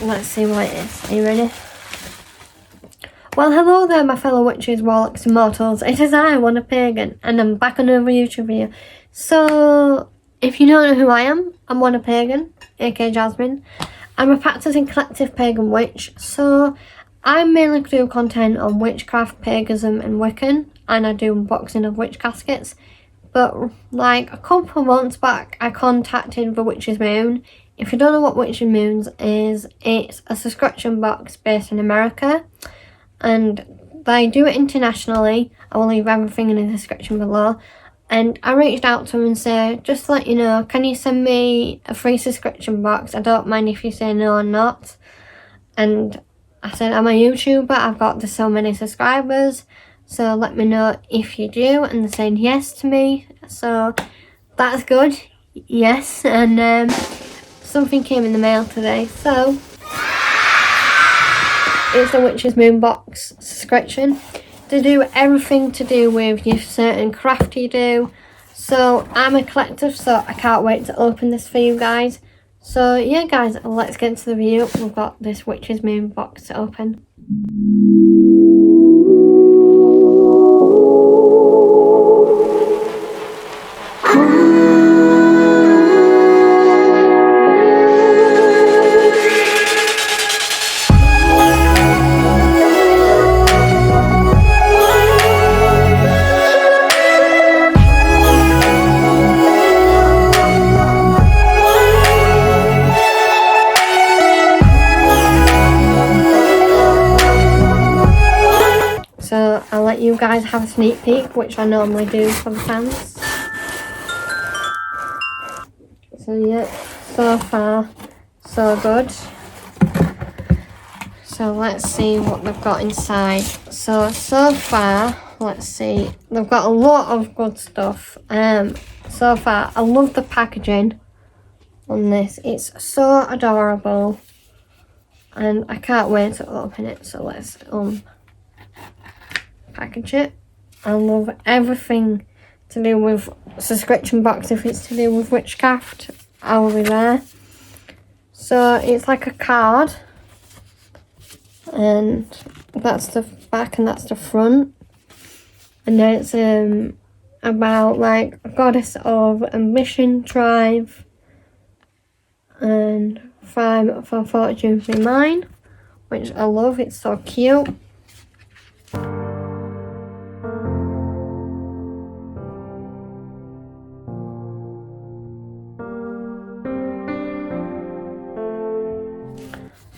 let's see what it is. Are you ready? Well, hello there, my fellow witches, warlocks and mortals. It is I, Wanda Pagan, and I'm back on another YouTube video. So, if you don't know who I am, I'm Wanda Pagan, aka Jasmine. I'm a practicing eclectic pagan witch, so I mainly do content on witchcraft, paganism and Wiccan, and I do unboxing of witch caskets. But like a couple of months back, I contacted the Witch's Moon. If you don't know what Witchy Moons is, it's a subscription box based in America, and they do it internationally. I will leave everything in the description below. And I reached out to them and said, just to let you know, can you send me a free subscription box? I don't mind if you say no or not. And I said, I'm a YouTuber, I've got so many subscribers, so let me know if you do. And they said yes to me, so that's good, yes. And something came in the mail today, so it's a Witch's Moon box subscription. They do everything to do with your certain craft you do. So I'm a collective, so I can't wait to open this for you guys. So yeah guys, let's get into the video. We've got this Witch's Moon box to open. So I'll let you guys have a sneak peek, which I normally do for the fans. So yeah, so far so good. So let's see what they've got inside. So far, let's see, they've got a lot of good stuff. So far, I love the packaging on this. It's so adorable, and I can't wait to open it. So let's package it. I love everything to do with subscription box. If it's to do with witchcraft, I will be there. So it's like a card, and that's the back and that's the front, and then it's about like a goddess of ambition, drive, and 5 for fortune be mine, which I love. It's so cute.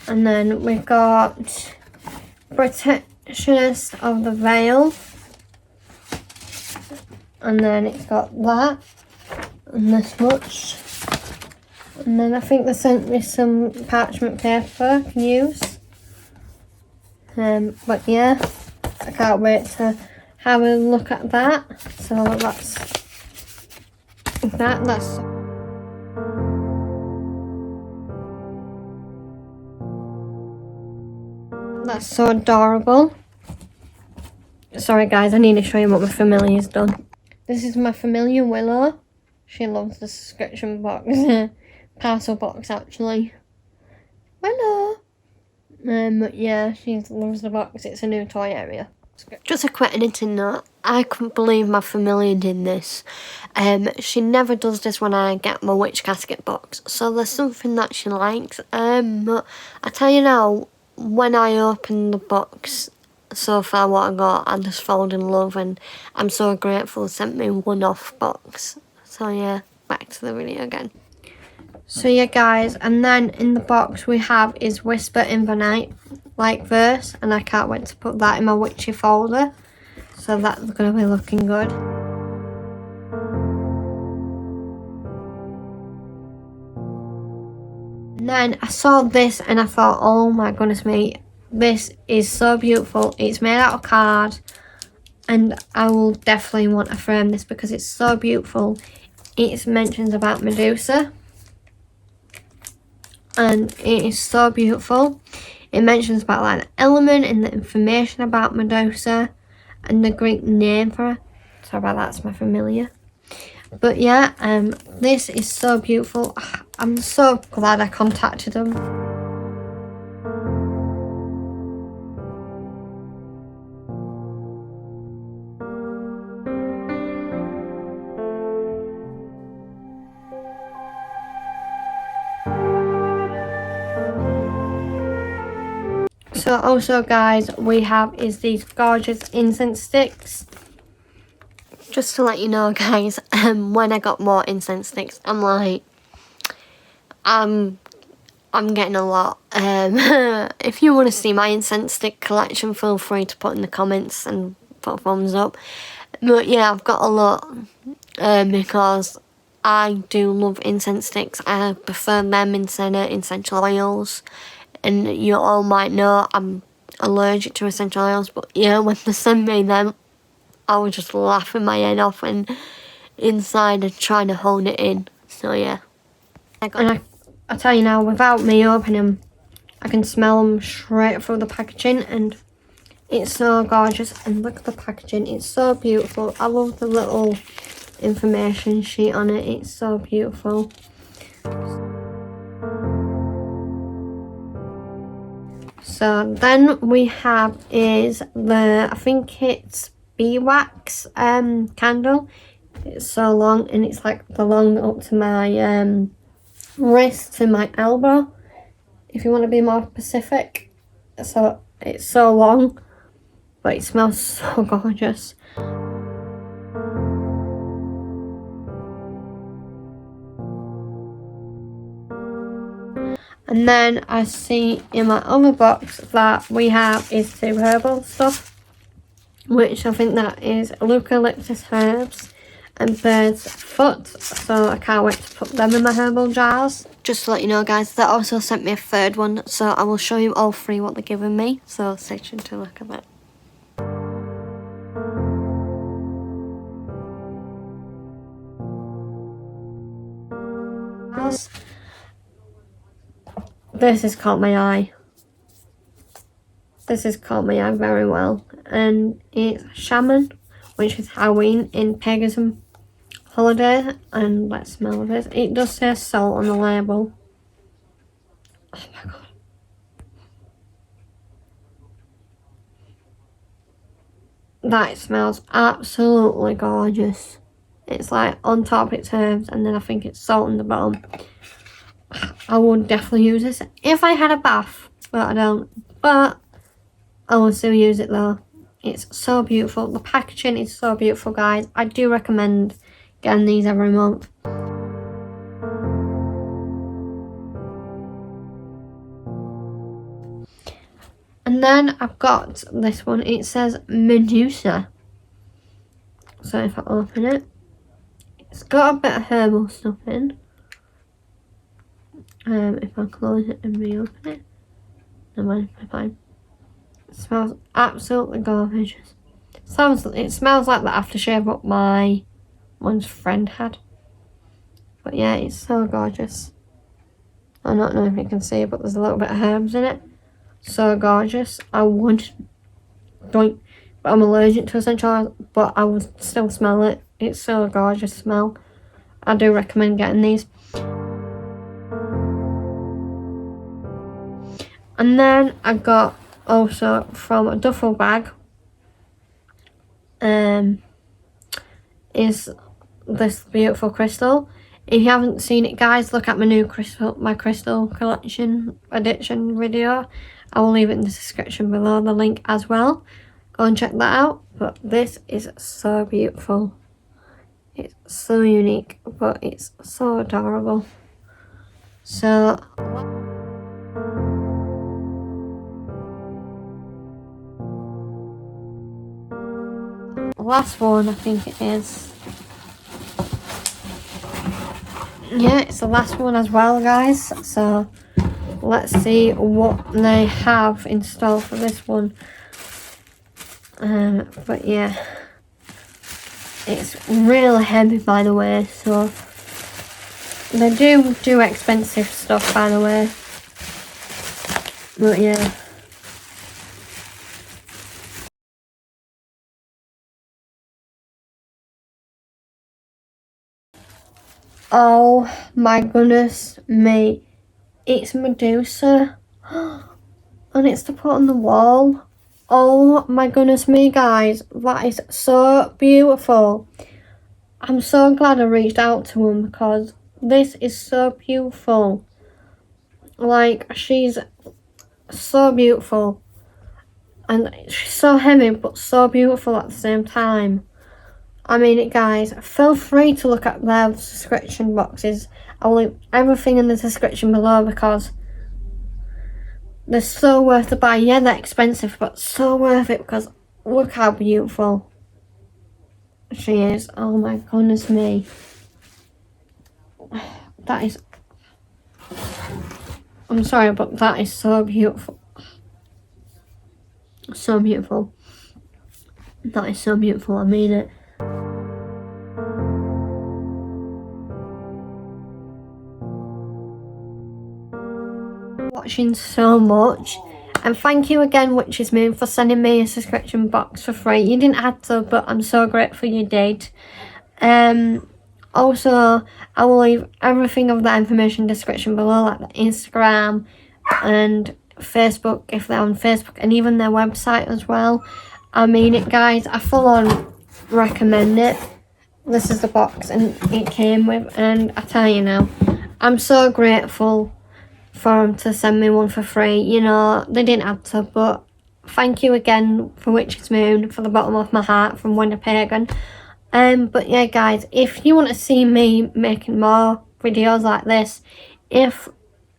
And then we've got Protectionist of the Veil. And then it's got that. And this much. And then I think they sent me some parchment paper I can use. But yeah, I can't wait to have a look at that. So that's That's so adorable. Sorry guys, I need to show you what my familiar's done. This is my familiar Willow. She loves the subscription box. Parcel box actually. Willow! Yeah, she loves the box. It's a new toy area. Just a quick editing note. I couldn't believe my familiar did this. She never does this when I get my witch casket box. So there's something that she likes. I tell you now, when I opened the box, so far what I got, I just fell in love, and I'm so grateful they sent me one-off box. So yeah, back to the video again. So yeah guys, and then in the box we have is Whisper in the Night, like verse, and I can't wait to put that in my witchy folder. So that's going to be looking good. And then I saw this and I thought, oh my goodness me, this is so beautiful. It's made out of card, and I will definitely want to frame this because it's so beautiful. It mentions about Medusa, and it is so beautiful. It mentions about like the element and the information about Medusa and the Greek name for her. Sorry about that, it's my familiar. But yeah, this is so beautiful. I'm so glad I contacted them. So also guys, we have is these gorgeous incense sticks. Just to let you know guys, when I got more incense sticks, I'm getting a lot. If you want to see my incense stick collection, feel free to put in the comments and put a thumbs up. But yeah, I've got a lot because I do love incense sticks. I prefer them instead of essential oils. And you all might know I'm allergic to essential oils, but yeah, when they sent me them, I was just laughing my head off and inside and trying to hold it in. So yeah. And I tell you now, without me opening them, I can smell them straight through the packaging, and it's so gorgeous. And look at the packaging, it's so beautiful. I love the little information sheet on it, it's so beautiful. So then we have is the, I think it's beeswax candle. It's so long, and it's like the long up to my wrist to my elbow, if you want to be more specific. So it's so long, but it smells so gorgeous. And then I see in my other box that we have is 2 herbal stuff, which I think that is eucalyptus herbs and bird's foot. So I can't wait to put them in my herbal jars. Just to let you know guys, they also sent me a 3rd one, so I will show you all 3 what they're giving me. So stay tuned to look at that. This has caught my eye. This has caught my eye very well. And it's Shaman, which is Halloween in Paganism holiday. And let's smell this. It does say salt on the label. Oh my god. That smells absolutely gorgeous. It's like on top it's herbs, and then I think it's salt on the bottom. I would definitely use this if I had a bath, but I don't. But I will still use it though. It's so beautiful. The packaging is so beautiful guys. I do recommend getting these every month. And then I've got this one. It says Medusa. So if I open it, it's got a bit of herbal stuff in. If I close it and reopen it, never mind, I'm fine. It smells absolutely gorgeous. It smells like the aftershave what my one's friend had. But yeah, it's so gorgeous. I don't know if you can see, but there's a little bit of herbs in it. So gorgeous. I would don't, but I'm allergic to essential oils, but I would still smell it. It's so gorgeous smell. I do recommend getting these. And then I got also from a duffel bag is this beautiful crystal. If you haven't seen it guys, look at my new crystal collection addiction video. I will leave it in the description below, the link as well. Go and check that out. But this is so beautiful. It's so unique, but it's so adorable. So last one, I think it is. Yeah, it's the last one as well guys, so let's see what they have in store for this one. But yeah, it's really heavy by the way, so they do expensive stuff by the way, but yeah. Oh my goodness me, it's Medusa and it's to put on the wall. Oh my goodness me guys, that is so beautiful. I'm so glad I reached out to him because this is so beautiful. Like, she's so beautiful. and she's so heavy but so beautiful at the same time. I mean it, guys. Feel free to look at their subscription boxes. I'll leave everything in the description below because they're so worth the buy. Yeah, they're expensive, but so worth it because look how beautiful she is. Oh my goodness me. That is... I'm sorry, but that is so beautiful. So beautiful. That is so beautiful, I mean it. Watching so much, and thank you again Witchesmoon for sending me a subscription box for free. You didn't have to, but I'm so grateful you did. Also, I will leave everything of that information in the description below, like the Instagram and Facebook if they're on Facebook, and even their website as well. I mean it, guys. I full on recommend it. This is the box and it came with, and I tell you now, I'm so grateful for them to send me one for free. You know, they didn't have to, but thank you again for Witchesmoon, from the bottom of my heart, from Wanda Pagan. But yeah, guys, if you want to see me making more videos like this, if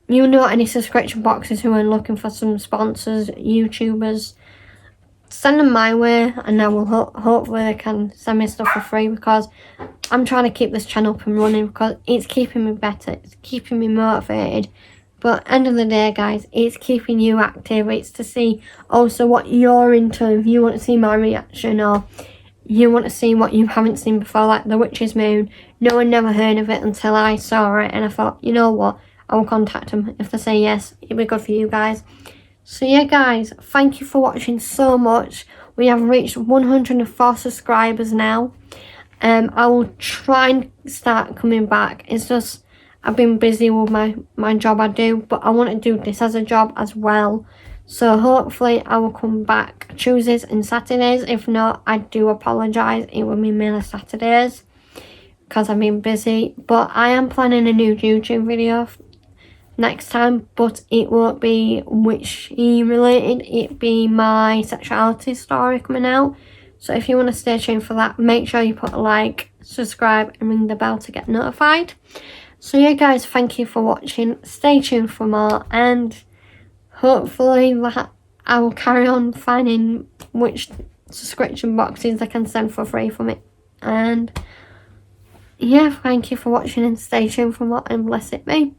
you know any subscription boxes who are looking for some sponsors, YouTubers, send them my way, and I will hopefully they can send me stuff for free, because I'm trying to keep this channel up and running because it's keeping me better, it's keeping me motivated. But end of the day, guys, it's keeping you active. It's to see also what you're into. If you want to see my reaction, or you want to see what you haven't seen before, like the Witchesmoon. No one never heard of it until I saw it, and I thought, you know what, I will contact them. If they say yes, it'll be good for you guys. So yeah, guys, thank you for watching so much. We have reached 104 subscribers now. I will try and start coming back. It's just I've been busy with my job I do, but I want to do this as a job as well. So hopefully I will come back Tuesdays and Saturdays. If not, I do apologise. It will be mainly Saturdays because I've been busy. But I am planning a new YouTube video next time, but it won't be witchy related. It'll be my sexuality story coming out. So if you want to stay tuned for that, make sure you put a like, subscribe and ring the bell to get notified. So yeah, guys, thank you for watching. Stay tuned for more, and hopefully I will carry on finding which subscription boxes I can send for free from it. And yeah, thank you for watching, and stay tuned for more, and bless it be.